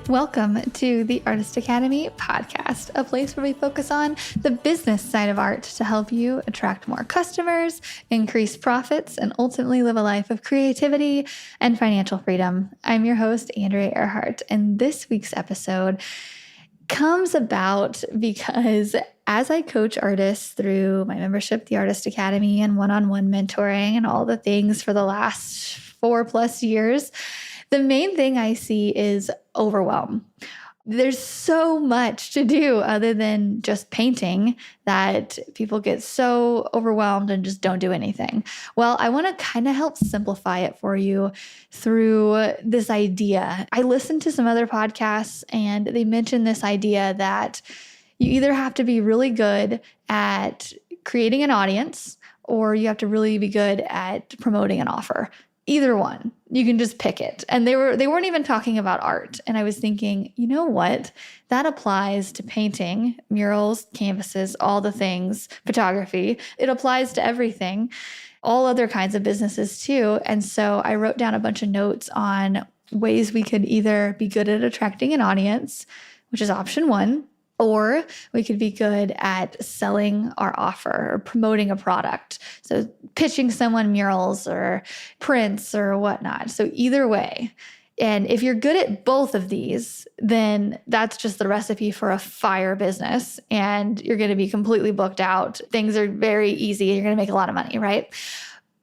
Welcome to the Artist Academy podcast, a place where we focus on the business side of art to help you attract more customers, increase profits, and ultimately live a life of creativity and financial freedom. I'm your host, Andrea Earhart, and this week's episode comes about because as I coach artists through my membership, the Artist Academy, and one-on-one mentoring and all the things for the last 4+ years, the main thing I see is overwhelm. There's so much to do other than just painting that people get so overwhelmed and just don't do anything. Well, I want to kind of help simplify it for you through this idea. I listened to some other podcasts and they mentioned this idea that you either have to be really good at creating an audience or you have to really be good at promoting an offer. Either one, you can just pick it. And they weren't even talking about art. And I was thinking, you know what? That applies to painting, murals, canvases, all the things, photography. It applies to everything, all other kinds of businesses too. And so I wrote down a bunch of notes on ways we could either be good at attracting an audience, which is option one, or we could be good at selling our offer or promoting a product. So pitching someone murals or prints or whatnot. So either way. And if you're good at both of these, then that's just the recipe for a fire business. And you're going to be completely booked out. Things are very easy. You're going to make a lot of money, right?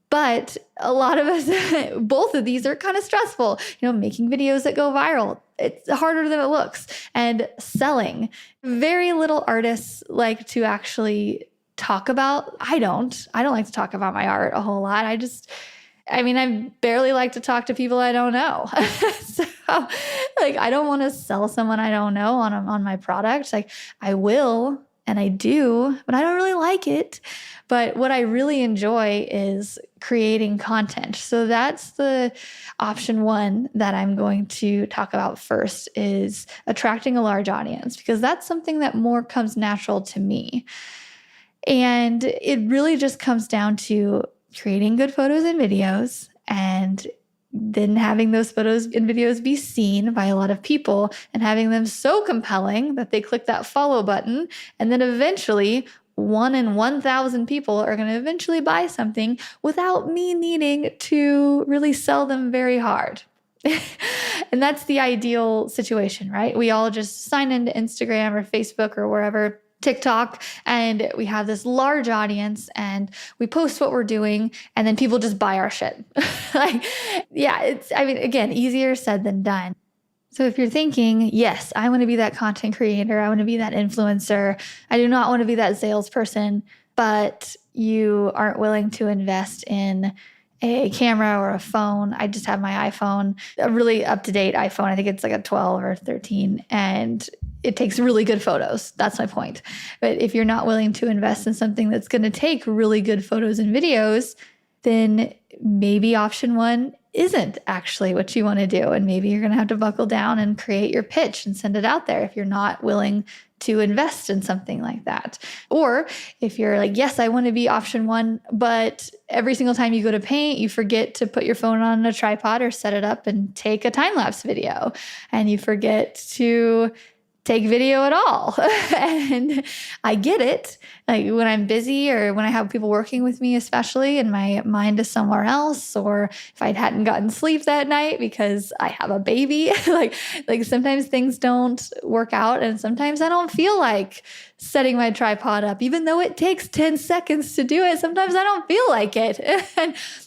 But a lot of us, both of these are kind of stressful. Making videos that go viral, it's harder than it looks. And selling, very little artists like to actually talk about. I don't like to talk about my art a whole lot. I barely like to talk to people I don't know. So I don't want to sell someone I don't know on my product. I will, and I do, but I don't really like it. But what I really enjoy is creating content. So that's the option one that I'm going to talk about first, is attracting a large audience, because that's something that more comes natural to me. And it really just comes down to creating good photos and videos, and then having those photos and videos be seen by a lot of people and having them so compelling that they click that follow button. And then eventually 1 in 1,000 people are going to eventually buy something without me needing to really sell them very hard. And that's the ideal situation, right? We all just sign into Instagram or Facebook or wherever, TikTok, and we have this large audience and we post what we're doing and then people just buy our shit. Again, easier said than done. So if you're thinking, yes, I want to be that content creator, I want to be that influencer, I do not want to be that salesperson, but you aren't willing to invest in a camera or a phone. I just have my iPhone, a really up-to-date iPhone. I think it's like a 12 or 13, and it takes really good photos. That's my point. But if you're not willing to invest in something that's going to take really good photos and videos, then maybe option one isn't actually what you want to do. And maybe you're going to have to buckle down and create your pitch and send it out there if you're not willing to invest in something like that. Or if you're like, yes, I want to be option one, but every single time you go to paint, you forget to put your phone on a tripod or set it up and take a time-lapse video. And you forget to take video at all. And I get it. Like when I'm busy or when I have people working with me, especially, and my mind is somewhere else, or if I hadn't gotten sleep that night because I have a baby, like sometimes things don't work out, and sometimes I don't feel like setting my tripod up, even though it takes 10 seconds to do it. Sometimes I don't feel like it.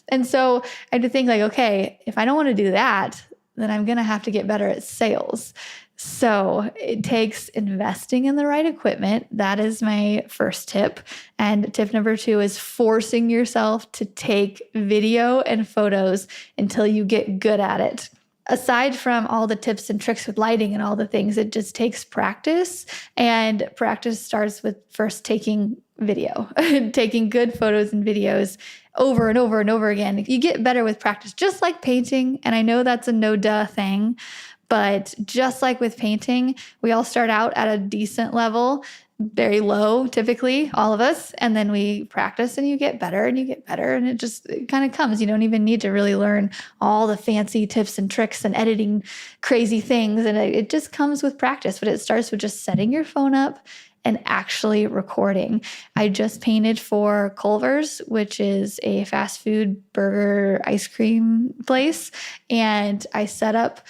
And so I had to think okay, if I don't want to do that, then I'm going to have to get better at sales. So it takes investing in the right equipment. That is my first tip. And tip number 2 is forcing yourself to take video and photos until you get good at it. Aside from all the tips and tricks with lighting and all the things, it just takes practice. And practice starts with first taking video, taking good photos and videos over and over and over again. You get better with practice, just like painting. And I know that's a no-duh thing, but just like with painting, we all start out at a decent level. very low, typically, all of us. And then we practice and you get better and you get better. And it kind of comes. You don't even need to really learn all the fancy tips and tricks and editing crazy things. And it just comes with practice. But it starts with just setting your phone up and actually recording. I just painted for Culver's, which is a fast food burger ice cream place. And I set up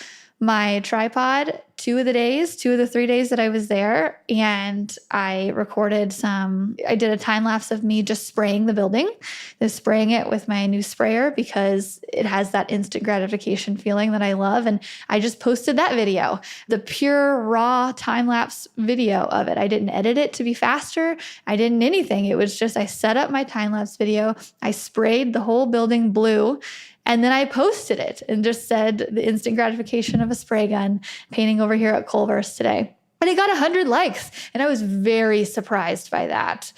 my tripod 2 of the 3 days that I was there. And I did a time lapse of me just spraying the building, spraying it with my new sprayer because it has that instant gratification feeling that I love. And I just posted that video, the pure raw time lapse video of it. I didn't edit it to be faster. I didn't anything. It was just, I set up my time lapse video. I sprayed the whole building blue. And then I posted it and just said the instant gratification of a spray gun painting over here at Culver's today. And it got 100 likes. And I was very surprised by that.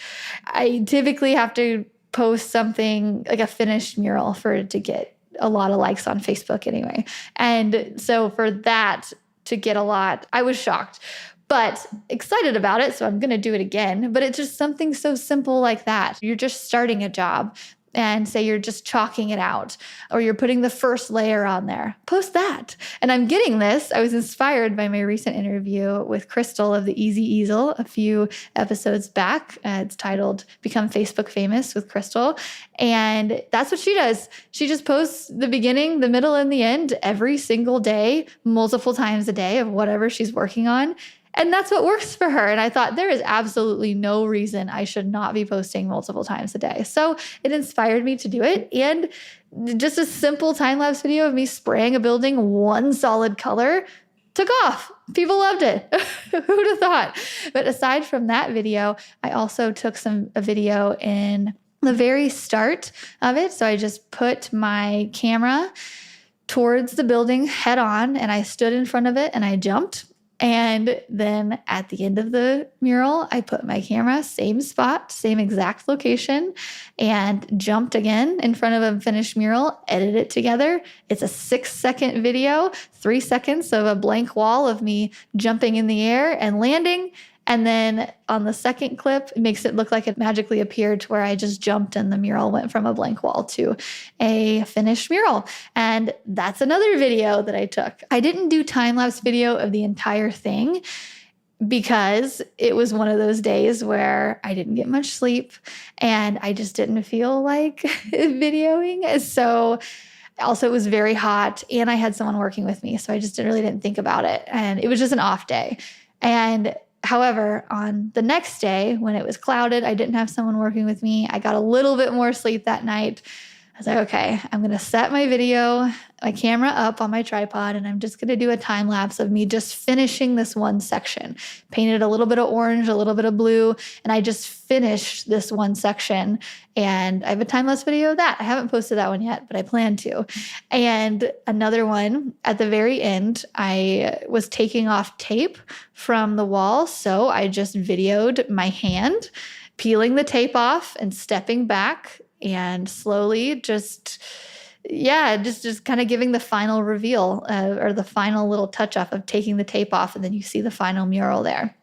I typically have to post something like a finished mural for it to get a lot of likes on Facebook anyway. And so for that to get a lot, I was shocked. But excited about it, so I'm going to do it again. But it's just something so simple like that. You're just starting a job. And say you're just chalking it out or you're putting the first layer on there, post that. And I'm getting this. I was inspired by my recent interview with Crystal of the Easy Easel a few episodes back. It's titled Become Facebook Famous with Crystal. And that's what she does. She just posts the beginning, the middle, and the end every single day, multiple times a day of whatever she's working on. And that's what works for her. And I thought there is absolutely no reason I should not be posting multiple times a day. So it inspired me to do it. And just a simple time-lapse video of me spraying a building one solid color took off. People loved it. Who'd have thought? But aside from that video, I also took a video in the very start of it. So I just put my camera towards the building head on and I stood in front of it and I jumped. And then at the end of the mural, I put my camera, same spot, same exact location, and jumped again in front of a finished mural, edited it together. It's a 6-second video, 3 seconds of a blank wall of me jumping in the air and landing. And then on the second clip, it makes it look like it magically appeared to where I just jumped and the mural went from a blank wall to a finished mural. And that's another video that I took. I didn't do time-lapse video of the entire thing because it was one of those days where I didn't get much sleep and I just didn't feel like videoing. So also, it was very hot and I had someone working with me. So I just really didn't think about it. And it was just an off day. And however, on the next day when it was clouded, I didn't have someone working with me. I got a little bit more sleep that night. I was like, okay, I'm going to set my camera up on my tripod, and I'm just going to do a time lapse of me just finishing this one section. Painted a little bit of orange, a little bit of blue, and I just finished this one section. And I have a time lapse video of that. I haven't posted that one yet, but I plan to. And another one at the very end, I was taking off tape from the wall. So I just videoed my hand peeling the tape off and stepping back and slowly just kind of giving the final reveal or the final little touch up of taking the tape off, and then you see the final mural there.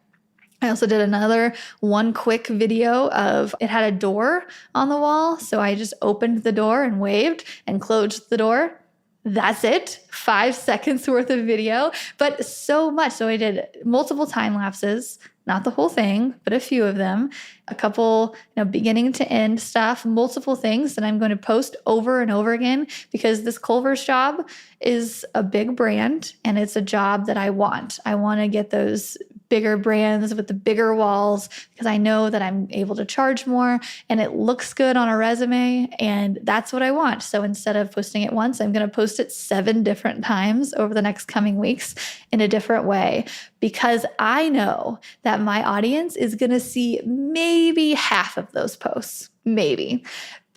I also did another one quick video of it had a door on the wall. So I just opened the door and waved and closed the door. That's it. 5 seconds worth of video, but so much. So I did multiple time lapses, not the whole thing, but a few of them, a couple, beginning to end stuff, multiple things that I'm going to post over and over again because this Culver's job is a big brand and it's a job that I want. I want to get those bigger brands with the bigger walls because I know that I'm able to charge more and it looks good on a resume, and that's what I want. So instead of posting it once, I'm going to post it 7 different times over the next coming weeks in a different way because I know that my audience is going to see maybe half of those posts, maybe.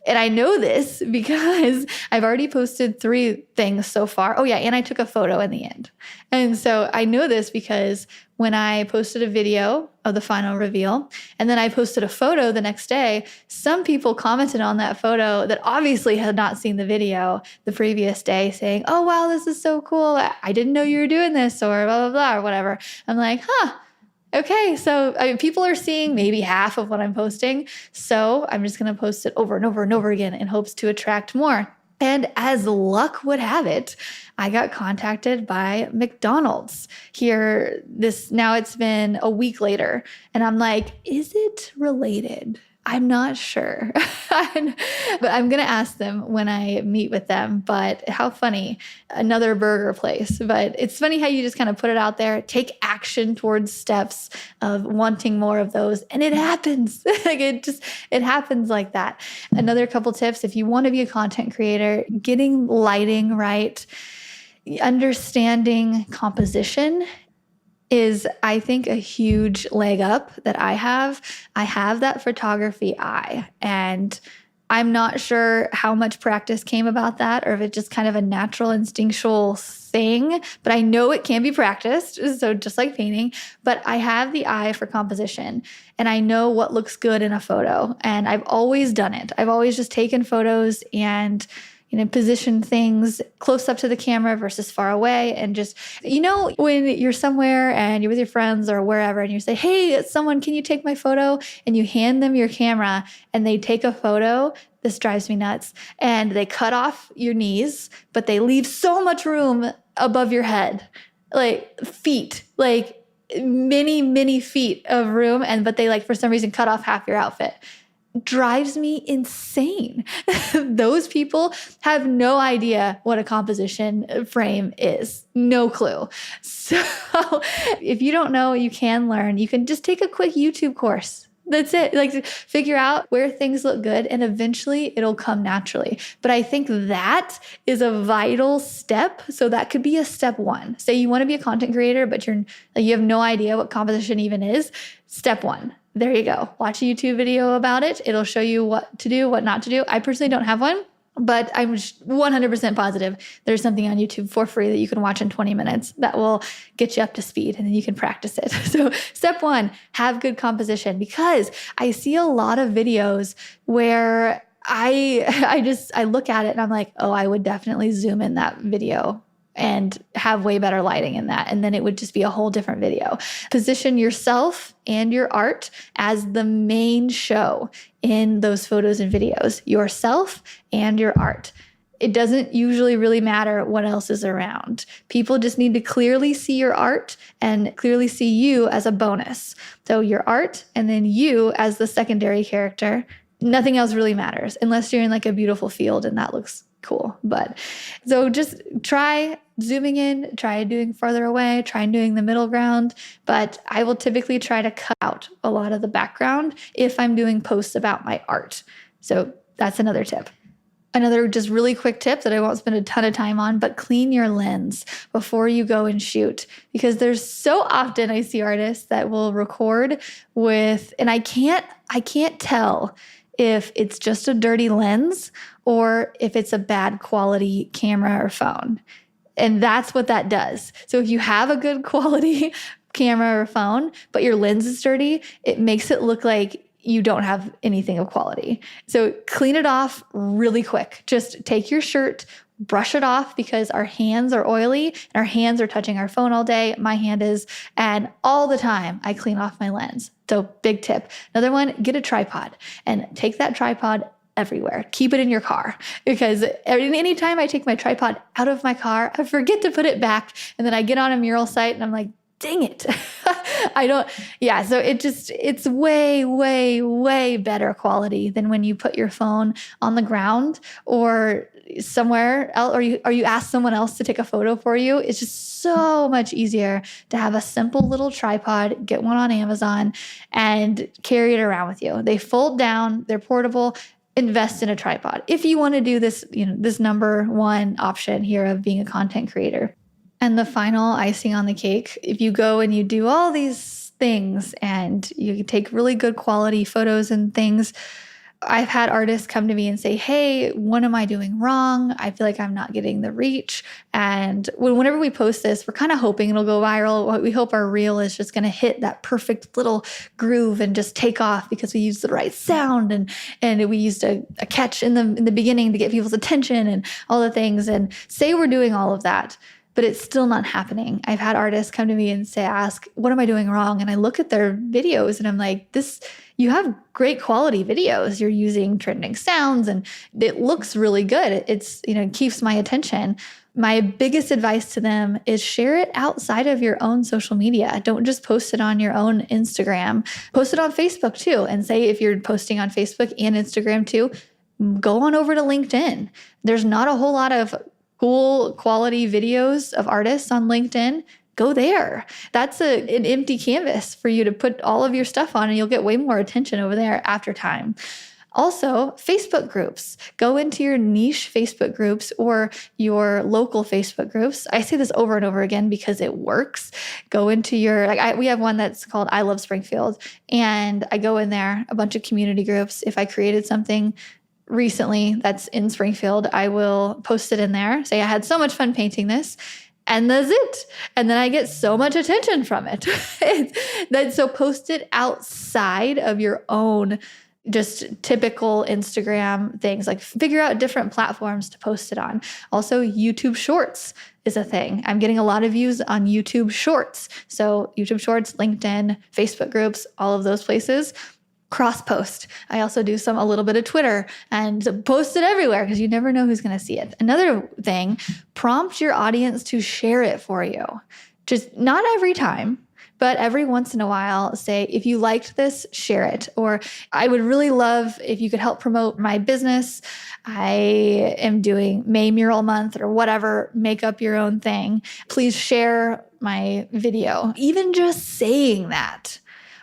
And I know this because I've already posted 3 things so far. Oh yeah, and I took a photo in the end. And so I know this because when I posted a video of the final reveal and then I posted a photo the next day, some people commented on that photo that obviously had not seen the video the previous day saying, oh wow, this is so cool. I didn't know you were doing this or blah, blah, blah, or whatever. I'm like, Okay, so people are seeing maybe half of what I'm posting. So I'm just going to post it over and over and over again in hopes to attract more. And as luck would have it, I got contacted by McDonald's here now it's been a week later. And I'm like, is it related? I'm not sure, but I'm going to ask them when I meet with them. But how funny, another burger place. But it's funny how you just kind of put it out there, take action towards steps of wanting more of those. And it happens. It happens like that. Another couple tips, if you want to be a content creator, getting lighting right, understanding composition is, I think, a huge leg up that I have. I have that photography eye, and I'm not sure how much practice came about that or if it's just kind of a natural instinctual thing, but I know it can be practiced. So just like painting, but I have the eye for composition and I know what looks good in a photo, and I've always done it. I've always just taken photos and position things close up to the camera versus far away. And just, when you're somewhere and you're with your friends or wherever and you say, hey, someone, can you take my photo? And you hand them your camera and they take a photo. This drives me nuts. And they cut off your knees, but they leave so much room above your head, like feet, like many, many feet of room. But they for some reason cut off half your outfit. Drives me insane. Those people have no idea what a composition frame is. No clue. So if you don't know, you can learn. You can just take a quick YouTube course. That's it. Figure out where things look good and eventually it'll come naturally. But I think that is a vital step. So that could be a step one. Say you want to be a content creator, but you have no idea what composition even is. Step one. There you go. Watch a YouTube video about it. It'll show you what to do, what not to do. I personally don't have one, but I'm 100% positive there's something on YouTube for free that you can watch in 20 minutes that will get you up to speed and then you can practice it. So step one, have good composition, because I see a lot of videos where I look at it and I'm like, oh, I would definitely zoom in that video and have way better lighting in that. And then it would just be a whole different video. Position yourself and your art as the main show in those photos and videos, yourself and your art. It doesn't usually really matter what else is around. People just need to clearly see your art and clearly see you as a bonus. So your art and then you as the secondary character. Nothing else really matters unless you're in a beautiful field and that looks cool. But so just try zooming in, try doing farther away, try doing the middle ground. But I will typically try to cut out a lot of the background if I'm doing posts about my art. So that's another tip. Another just really quick tip that I won't spend a ton of time on, but clean your lens before you go and shoot. Because there's so often I see artists that will record with, and I can't tell if it's just a dirty lens or if it's a bad quality camera or phone. And that's what that does. So if you have a good quality camera or phone, but your lens is dirty, it makes it look like you don't have anything of quality. So clean it off really quick. Just take your shirt, brush it off, because our hands are oily and our hands are touching our phone all day. My hand is, and all the time I clean off my lens. So big tip. Another one, get a tripod and take that tripod everywhere. Keep it in your car, because anytime I take my tripod out of my car, I forget to put it back. And then I get on a mural site and I'm like, dang it. So it's way, way, way better quality than when you put your phone on the ground or somewhere else, or you ask someone else to take a photo for you. It's just so much easier to have a simple little tripod, get one on Amazon and carry it around with you. They fold down, they're portable. Invest in a tripod if you want to do this, this number one option here of being a content creator. And the final icing on the cake, if you go and you do all these things and you take really good quality photos and things, I've had artists come to me and say, hey, what am I doing wrong? I feel like I'm not getting the reach. And whenever we post this, we're kind of hoping it'll go viral. We hope our reel is just going to hit that perfect little groove and just take off because we used the right sound and we used a catch in the beginning to get people's attention and all the things. And say we're doing all of that. but it's still not happening. I've had artists come to me and ask, what am I doing wrong? And I look at their videos and I'm like, you have great quality videos. You're using trending sounds and it looks really good. It keeps my attention. My biggest advice to them is share it outside of your own social media. Don't just post it on your own Instagram. Post it on Facebook too. And say if you're posting on Facebook and Instagram too, go on over to LinkedIn. There's not a whole lot of cool quality videos of artists on LinkedIn. Go there. That's an empty canvas for you to put all of your stuff on, and you'll get way more attention over there after time. Also, Facebook groups. Go into your niche Facebook groups or your local Facebook groups. I say this over and over again because it works. Go into we have one that's called I Love Springfield, and I go in there, a bunch of community groups. If I created something recently that's in Springfield, I will post it in there. Say I had so much fun painting this. And that's it. And then I get so much attention from it. So post it outside of your own just typical Instagram things. Like figure out different platforms to post it on. Also, YouTube Shorts is a thing. I'm getting a lot of views on YouTube Shorts. So YouTube Shorts, LinkedIn, Facebook groups, all of those places. Cross post. I also do a little bit of Twitter and post it everywhere because you never know who's going to see it. Another thing, prompt your audience to share it for you. Just not every time, but every once in a while, say, if you liked this, share it. Or I would really love if you could help promote my business. I am doing May Mural Month or whatever, make up your own thing. Please share my video. Even just saying that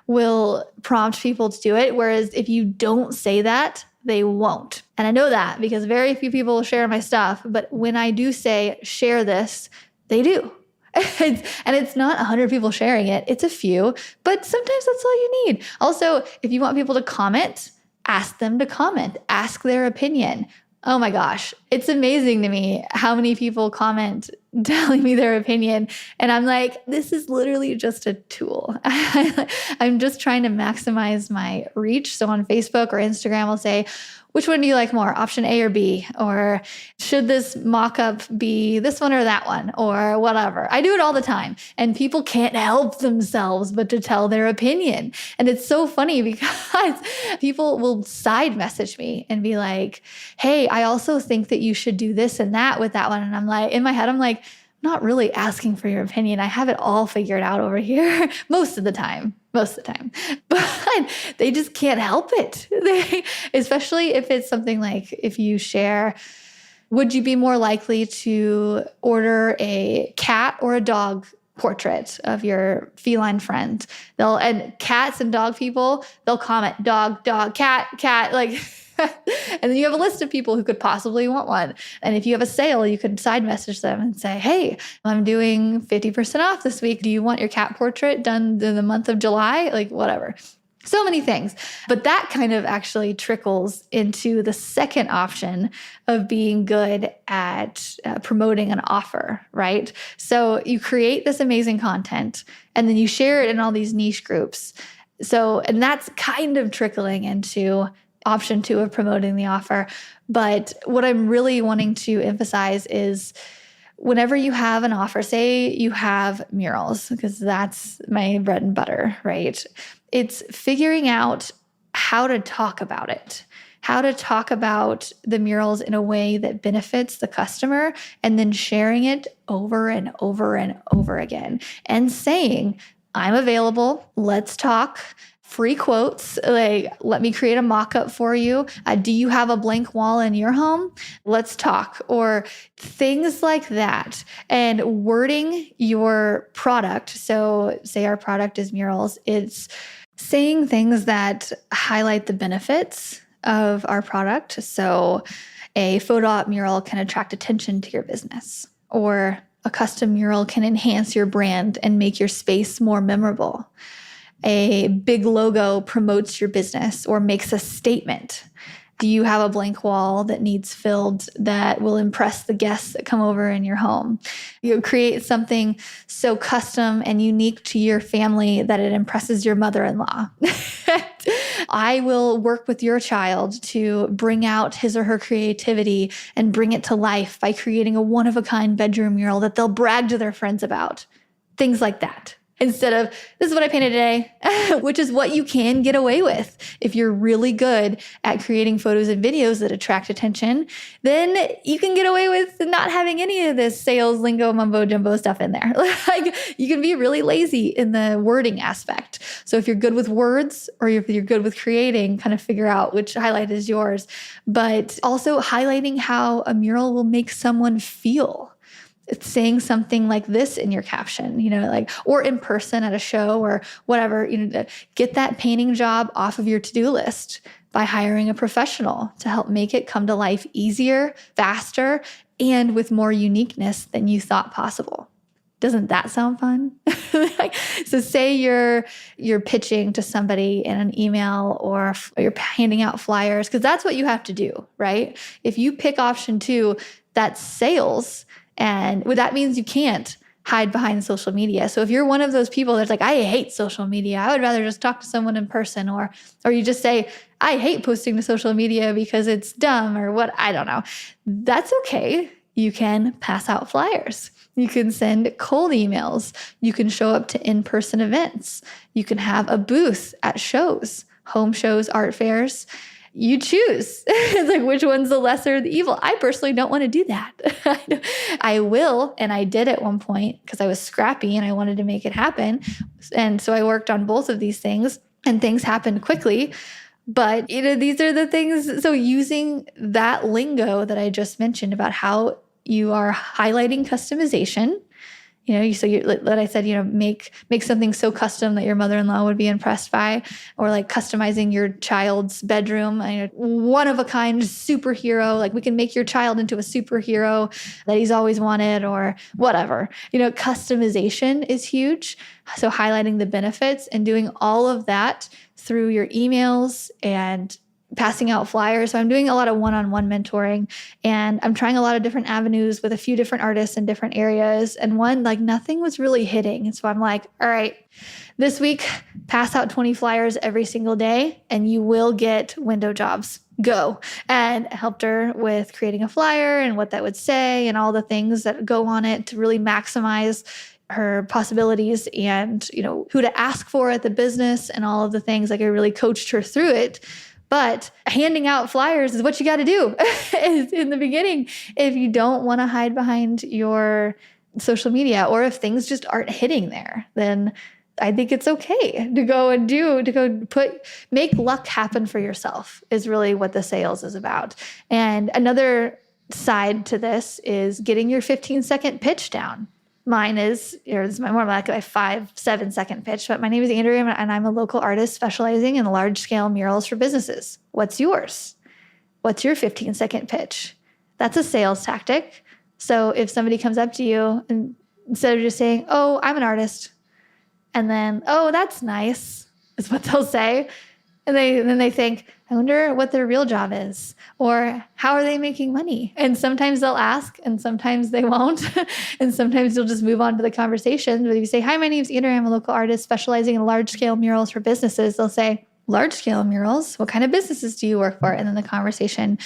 will prompt people to do it. Whereas if you don't say that, they won't. And I know that because very few people share my stuff. But when I do say, share this, they do. And it's not 100 people sharing it. It's a few, but sometimes that's all you need. Also, if you want people to comment, ask them to comment, ask their opinion. Oh my gosh, it's amazing to me how many people comment telling me their opinion. And I'm like, this is literally just a tool. I'm just trying to maximize my reach. So on Facebook or Instagram, I'll say, which one do you like more, option A or B? Or should this mock-up be this one or that one? Or whatever. I do it all the time. And people can't help themselves but to tell their opinion. And it's so funny because people will side message me and be like, hey, I also think that you should do this and that with that one. And I'm like, in my head, I'm like, I'm not really asking for your opinion. I have it all figured out over here most of the time. But they just can't help it. Especially if it's something like if you share, would you be more likely to order a cat or a dog portrait of your feline friend? And cats and dog people, they'll comment dog, cat, like and then you have a list of people who could possibly want one. And if you have a sale, you could side message them and say, hey, I'm doing 50% off this week. Do you want your cat portrait done in the month of July? Like whatever. So many things. But that kind of actually trickles into the second option of being good at promoting an offer, right? So you create this amazing content and then you share it in all these niche groups. And that's kind of trickling into option 2 of promoting the offer. But what I'm really wanting to emphasize is whenever you have an offer, say you have murals, because that's my bread and butter, right? It's figuring out how to talk about it, how to talk about the murals in a way that benefits the customer, and then sharing it over and over and over again and saying, I'm available, let's talk. Free quotes, like, let me create a mock-up for you. Do you have a blank wall in your home? Let's talk. Or things like that. And wording your product. So say our product is murals. It's saying things that highlight the benefits of our product. So a photo op mural can attract attention to your business. Or a custom mural can enhance your brand and make your space more memorable. A big logo promotes your business or makes a statement. Do you have a blank wall that needs filled that will impress the guests that come over in your home? You create something so custom and unique to your family that it impresses your mother-in-law. I will work with your child to bring out his or her creativity and bring it to life by creating a one-of-a-kind bedroom mural that they'll brag to their friends about. Things like that. Instead of, this is what I painted today, which is what you can get away with. If you're really good at creating photos and videos that attract attention, then you can get away with not having any of this sales lingo, mumbo jumbo stuff in there. Like, you can be really lazy in the wording aspect. So if you're good with words or if you're good with creating, kind of figure out which highlight is yours. But also highlighting how a mural will make someone feel. It's saying something like this in your caption, like, or in person at a show or whatever, get that painting job off of your to-do list by hiring a professional to help make it come to life easier, faster, and with more uniqueness than you thought possible. Doesn't that sound fun? So say you're pitching to somebody in an email or you're handing out flyers, because that's what you have to do, right? If you pick option 2, that's sales. And that means you can't hide behind social media. So if you're one of those people that's like, I hate social media, I would rather just talk to someone in person, or you just say, I hate posting to social media because it's dumb or what, I don't know. That's okay. You can pass out flyers. You can send cold emails. You can show up to in-person events. You can have a booth at shows, home shows, art fairs. You choose. It's like, which one's the lesser of the evil? I personally don't want to do that. I will, and I did at one point because I was scrappy and I wanted to make it happen. And so I worked on both of these things, and things happened quickly. But these are the things. So using that lingo that I just mentioned about how you are highlighting customization. Like I said, make something so custom that your mother-in-law would be impressed by, or like customizing your child's bedroom, one of a kind superhero. Like, we can make your child into a superhero that he's always wanted, or whatever. Customization is huge. So highlighting the benefits and doing all of that through your emails and passing out flyers. So I'm doing a lot of one-on-one mentoring, and I'm trying a lot of different avenues with a few different artists in different areas. And nothing was really hitting. And so I'm like, all right, this week, pass out 20 flyers every single day and you will get window jobs. Go. And I helped her with creating a flyer and what that would say and all the things that go on it to really maximize her possibilities and, who to ask for at the business and all of the things. Like, I really coached her through it. But handing out flyers is what you got to do in the beginning if you don't want to hide behind your social media, or if things just aren't hitting there, then I think it's okay to make luck happen for yourself is really what the sales is about. And another side to this is getting your 15-second pitch down. Mine is, it's more like a 5-7 second pitch, but my name is Andrea and I'm a local artist specializing in large scale murals for businesses. What's yours? What's your 15-second pitch? That's a sales tactic. So if somebody comes up to you and instead of just saying, oh, I'm an artist, and then, oh, that's nice, is what they'll say. And then they think, I wonder what their real job is, or how are they making money? And sometimes they'll ask and sometimes they won't. And sometimes you'll just move on to the conversation. But if you say, hi, my name's Andrea, I'm a local artist specializing in large scale murals for businesses, they'll say, large scale murals? What kind of businesses do you work for? And then the conversation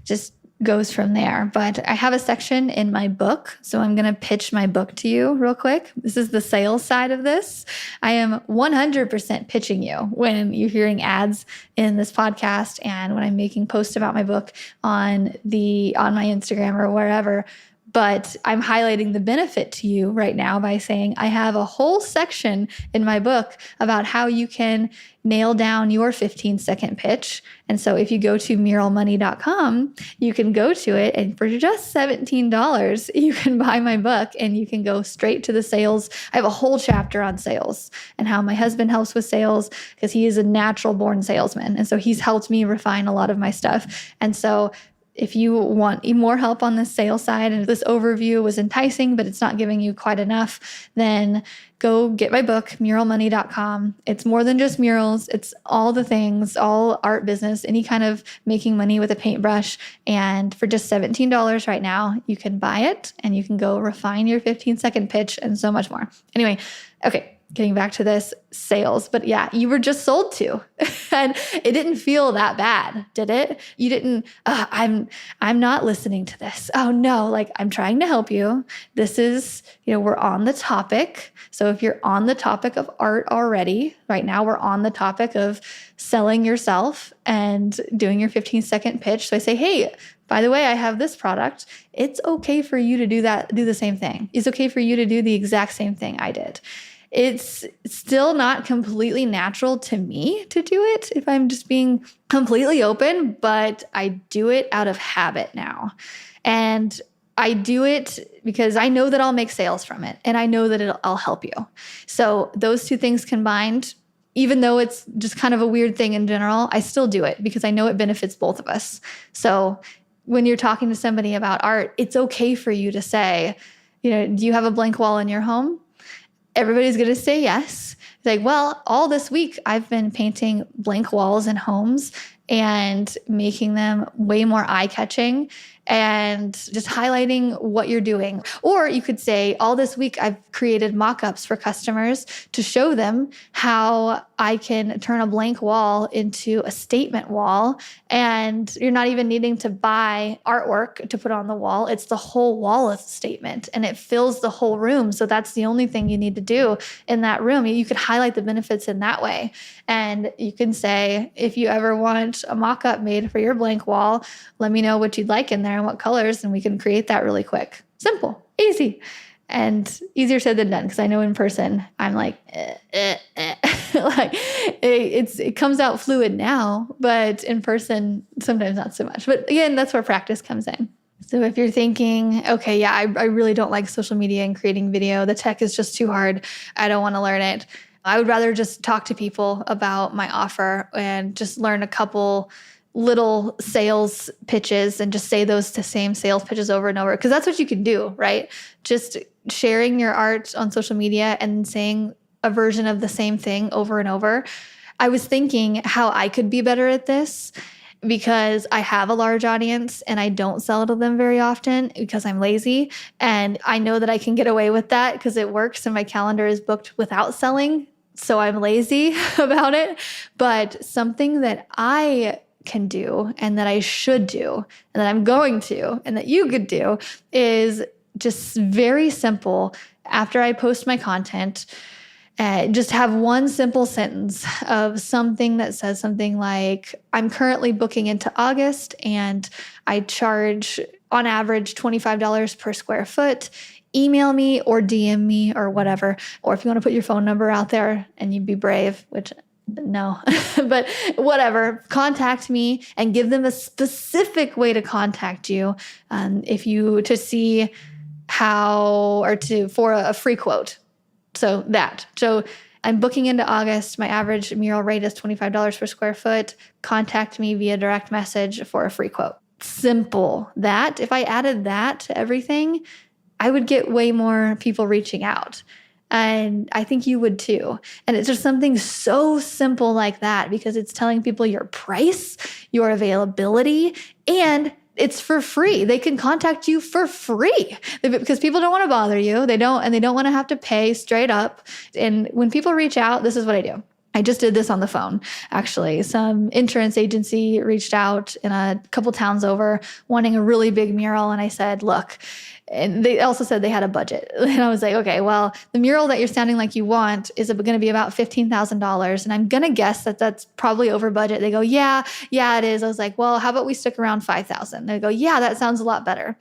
just goes from there. But I have a section in my book, so I'm going to pitch my book to you real quick. This is the sales side of this. I am 100% pitching you when you're hearing ads in this podcast and when I'm making posts about my book on my Instagram or wherever. But I'm highlighting the benefit to you right now by saying I have a whole section in my book about how you can nail down your 15-second pitch. And so if you go to muralmoney.com, you can go to it, and for just $17, you can buy my book and you can go straight to the sales. I have a whole chapter on sales and how my husband helps with sales because he is a natural born salesman. And so he's helped me refine a lot of my stuff. And so if you want more help on the sales side and this overview was enticing, but it's not giving you quite enough, then go get my book, muralmoney.com. It's more than just murals. It's all the things, all art business, any kind of making money with a paintbrush. And for just $17 right now, you can buy it and you can go refine your 15-second pitch and so much more. Anyway, okay. getting back to this sales, but yeah, you were just sold to and it didn't feel that bad, did it? You didn't, I'm not listening to this. Oh no, like I'm trying to help you. This is, we're on the topic. So if you're on the topic of art already, right now we're on the topic of selling yourself and doing your 15-second pitch. So I say, hey, by the way, I have this product. It's okay for you to do the same thing. It's okay for you to do the exact same thing I did. It's still not completely natural to me to do it if I'm just being completely open, but I do it out of habit now. And I do it because I know that I'll make sales from it and I know that I'll help you. So those two things combined, even though it's just kind of a weird thing in general, I still do it because I know it benefits both of us. So when you're talking to somebody about art, it's okay for you to say, do you have a blank wall in your home? Everybody's going to say yes. It's like, well, all this week I've been painting blank walls in homes and making them way more eye-catching and just highlighting what you're doing. Or you could say, all this week I've created mock-ups for customers to show them how I can turn a blank wall into a statement wall. And you're not even needing to buy artwork to put on the wall. It's the whole wall is a statement and it fills the whole room. So that's the only thing you need to do in that room. You could highlight the benefits in that way. And you can say, if you ever want a mock-up made for your blank wall, let me know what you'd like in there and what colors, and we can create that really quick. Simple, easy, and easier said than done, because I know in person, I'm like, like it comes out fluid now, but in person, sometimes not so much. But again, that's where practice comes in. So if you're thinking, okay, yeah, I really don't like social media and creating video, the tech is just too hard, I don't want to learn it. I would rather just talk to people about my offer and just learn a couple little sales pitches and just say those the same sales pitches over and over. Because that's what you can do, right? Just sharing your art on social media and saying a version of the same thing over and over. I was thinking how I could be better at this because I have a large audience and I don't sell to them very often because I'm lazy. And I know that I can get away with that because it works and my calendar is booked without selling. So I'm lazy about it. But something that I can do and that I should do and that I'm going to and that you could do is just very simple. After I post my content, just have one simple sentence of something that says something like, I'm currently booking into August and I charge on average $25 per square foot. Email me or DM me or whatever. Or if you want to put your phone number out there and you'd be brave, which no, but whatever, contact me and give them a specific way to contact you. To see how, or for a free quote. So I'm booking into August. My average mural rate is $25 per square foot. Contact me via direct message for a free quote. Simple. That, if I added that to everything, I would get way more people reaching out. And I think you would too. And it's just something so simple like that because it's telling people your price, your availability, and it's for free. They can contact you for free because people don't want to bother you. They don't want to have to pay straight up. And when people reach out, this is what I do. I just did this on the phone, actually. Some insurance agency reached out in a couple towns over wanting a really big mural. And I said, look, and they also said they had a budget. And I was like, okay, well, the mural that you're sounding like you want is going to be about $15,000. And I'm going to guess that that's probably over budget. They go, yeah, it is. I was like, well, how about we stick around 5,000? They go, yeah, that sounds a lot better.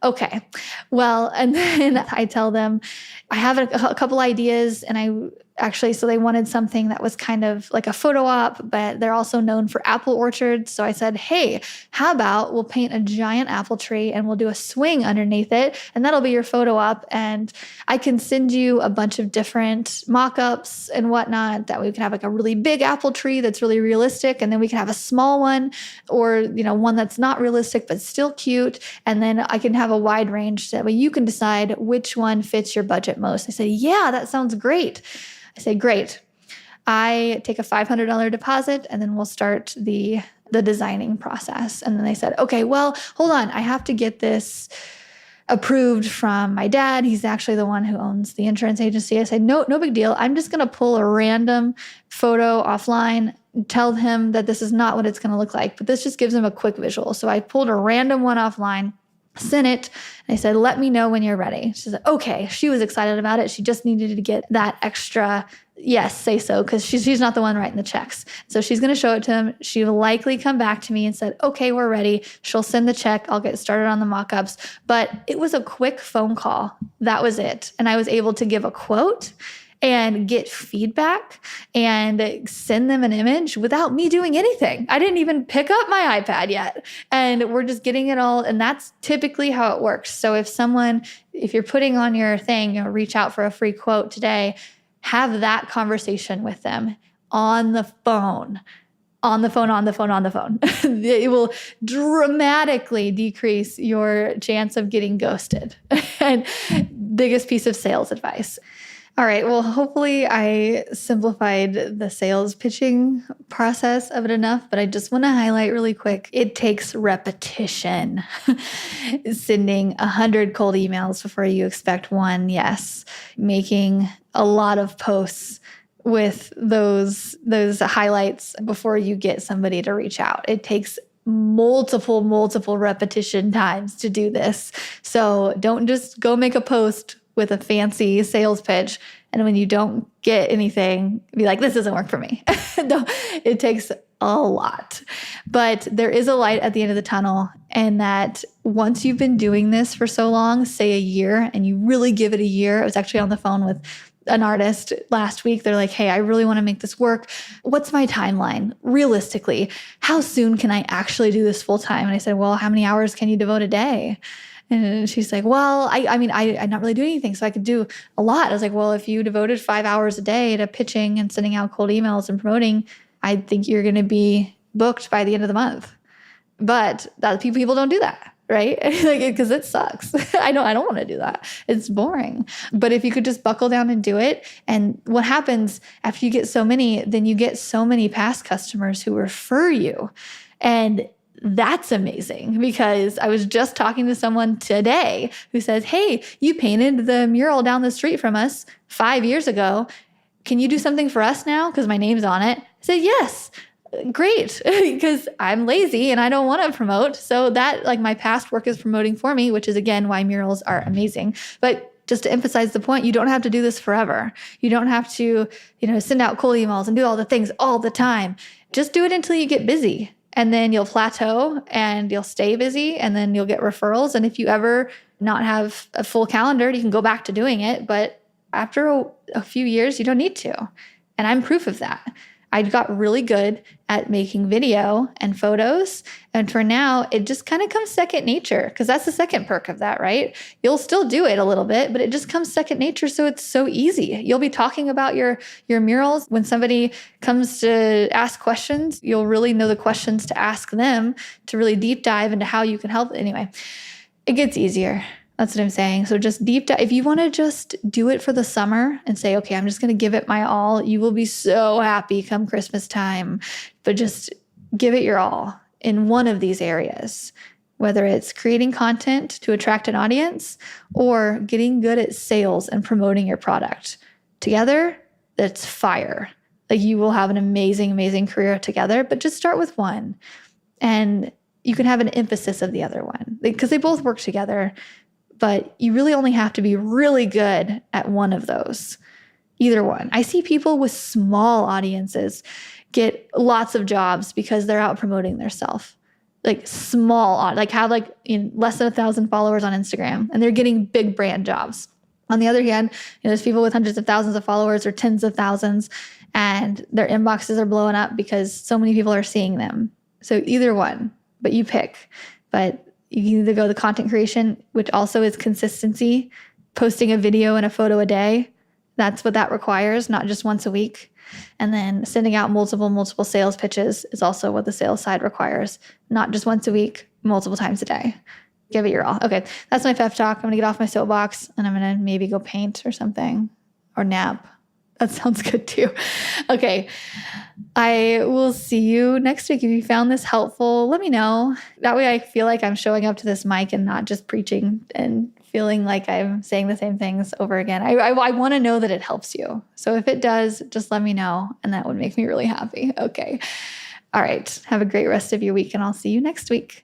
Okay. Well, and then I tell them I have a couple ideas and so they wanted something that was kind of like a photo op, but they're also known for apple orchards. So I said, hey, how about we'll paint a giant apple tree and we'll do a swing underneath it and that'll be your photo op. And I can send you a bunch of different mock-ups and whatnot that we can have like a really big apple tree that's really realistic. And then we can have a small one or, one that's not realistic, but still cute. And then I can have a wide range so that way you can decide which one fits your budget most. I said, yeah, that sounds great. I say, great. I take a $500 deposit and then we'll start the designing process. And then they said, okay, well, hold on. I have to get this approved from my dad. He's actually the one who owns the insurance agency. I said, no big deal. I'm just going to pull a random photo offline, tell him that this is not what it's going to look like, but this just gives him a quick visual. So I pulled a random one offline, sent it, and I said, let me know when you're ready. She said, okay. She was excited about it. She just needed to get that extra, yes, say so, because she's not the one writing the checks. So she's going to show it to him. She will likely come back to me and said, okay, we're ready. She'll send the check. I'll get started on the mock-ups. But it was a quick phone call. That was it. And I was able to give a quote and get feedback and send them an image without me doing anything. I didn't even pick up my iPad yet. And we're just getting it all. And that's typically how it works. So if you're putting on your thing, reach out for a free quote today, have that conversation with them on the phone. It will dramatically decrease your chance of getting ghosted. And biggest piece of sales advice. All right. Well, hopefully I simplified the sales pitching process of it enough, but I just want to highlight really quick. It takes repetition. Sending 100 cold emails before you expect one yes. Making a lot of posts with those highlights before you get somebody to reach out. It takes multiple repetition times to do this. So don't just go make a post with a fancy sales pitch, and when you don't get anything, be like, this doesn't work for me. No, it takes a lot. But there is a light at the end of the tunnel, and that once you've been doing this for so long, say a year, and you really give it a year. I was actually on the phone with an artist last week. They're like, hey, I really want to make this work. What's my timeline? Realistically, how soon can I actually do this full time? And I said, well, how many hours can you devote a day? And she's like, well, I'm not really doing anything, so I could do a lot. I was like, well, if you devoted 5 hours a day to pitching and sending out cold emails and promoting, I think you're going to be booked by the end of the month. But people don't do that, right? Because it sucks. I don't want to do that. It's boring. But if you could just buckle down and do it, and what happens after you get so many, then you get so many past customers who refer you. And that's amazing, because I was just talking to someone today who says, hey, you painted the mural down the street from us 5 years ago. Can you do something for us now? Because my name's on it. I said, yes, great, because I'm lazy and I don't want to promote. So that, like, my past work is promoting for me, which is, again, why murals are amazing. But just to emphasize the point, you don't have to do this forever. You don't have to, send out cold emails and do all the things all the time. Just do it until you get busy. And then you'll plateau and you'll stay busy, and then you'll get referrals. And if you ever not have a full calendar, you can go back to doing it. But after a few years, you don't need to. And I'm proof of that. I got really good at making video and photos. And for now, it just kind of comes second nature, because that's the second perk of that, right? You'll still do it a little bit, but it just comes second nature. So it's so easy. You'll be talking about your murals. When somebody comes to ask questions, you'll really know the questions to ask them to really deep dive into how you can help. Anyway, it gets easier. That's what I'm saying. So just deep dive. If you want to just do it for the summer and say, okay, I'm just going to give it my all, you will be so happy come Christmas time. But just give it your all in one of these areas, whether it's creating content to attract an audience or getting good at sales and promoting your product. Together, that's fire. Like, you will have an amazing, amazing career together, but just start with one. And you can have an emphasis of the other one, because they both work together. But you really only have to be really good at one of those, either one. I see people with small audiences get lots of jobs because they're out promoting themselves. Like have less than 1,000 followers on Instagram, and they're getting big brand jobs. On the other hand, there's people with hundreds of thousands of followers or tens of thousands, and their inboxes are blowing up because so many people are seeing them. So either one, but you pick. But you can either go the content creation, which also is consistency, posting a video and a photo a day. That's what that requires, not just once a week. And then sending out multiple sales pitches is also what the sales side requires, not just once a week, multiple times a day. Give it your all. Okay, that's my pep talk. I'm going to get off my soapbox, and I'm going to maybe go paint or something, or nap. That sounds good too. Okay. I will see you next week. If you found this helpful, let me know. That way I feel like I'm showing up to this mic and not just preaching and feeling like I'm saying the same things over again. I want to know that it helps you. So if it does, just let me know, and that would make me really happy. Okay. All right. Have a great rest of your week, and I'll see you next week.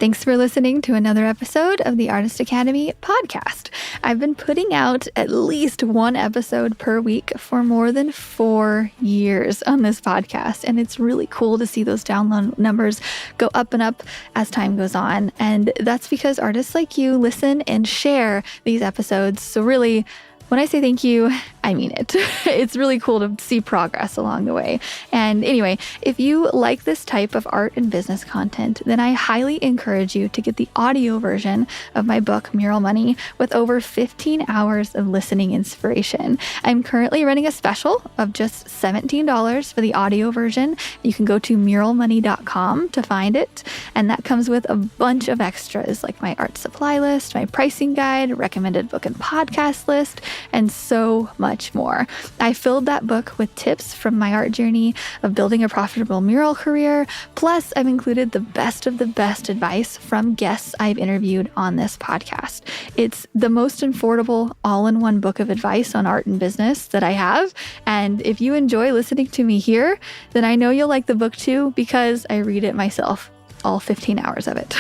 Thanks for listening to another episode of the Artist Academy podcast. I've been putting out at least one episode per week for more than 4 years on this podcast, and it's really cool to see those download numbers go up and up as time goes on. And that's because artists like you listen and share these episodes. So really, when I say thank you, I mean it. It's really cool to see progress along the way. And anyway, if you like this type of art and business content, then I highly encourage you to get the audio version of my book, Mural Money, with over 15 hours of listening inspiration. I'm currently running a special of just $17 for the audio version. You can go to muralmoney.com to find it. And that comes with a bunch of extras like my art supply list, my pricing guide, recommended book and podcast list, and so much more. I filled that book with tips from my art journey of building a profitable mural career. Plus, I've included the best of the best advice from guests I've interviewed on this podcast. It's the most affordable all-in-one book of advice on art and business that I have. And if you enjoy listening to me here, then I know you'll like the book too, because I read it myself. All 15 hours of it.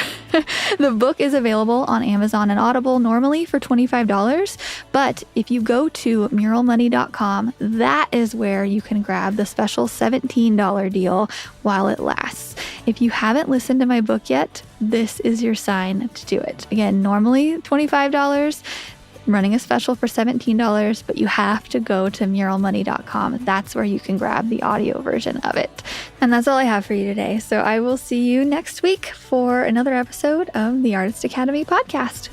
The book is available on Amazon and Audible normally for $25, but if you go to muralmoney.com, that is where you can grab the special $17 deal while it lasts. If you haven't listened to my book yet, this is your sign to do it. Again, normally $25. I'm running a special for $17, but you have to go to muralmoney.com. That's where you can grab the audio version of it. And that's all I have for you today. So I will see you next week for another episode of the Artist Academy podcast.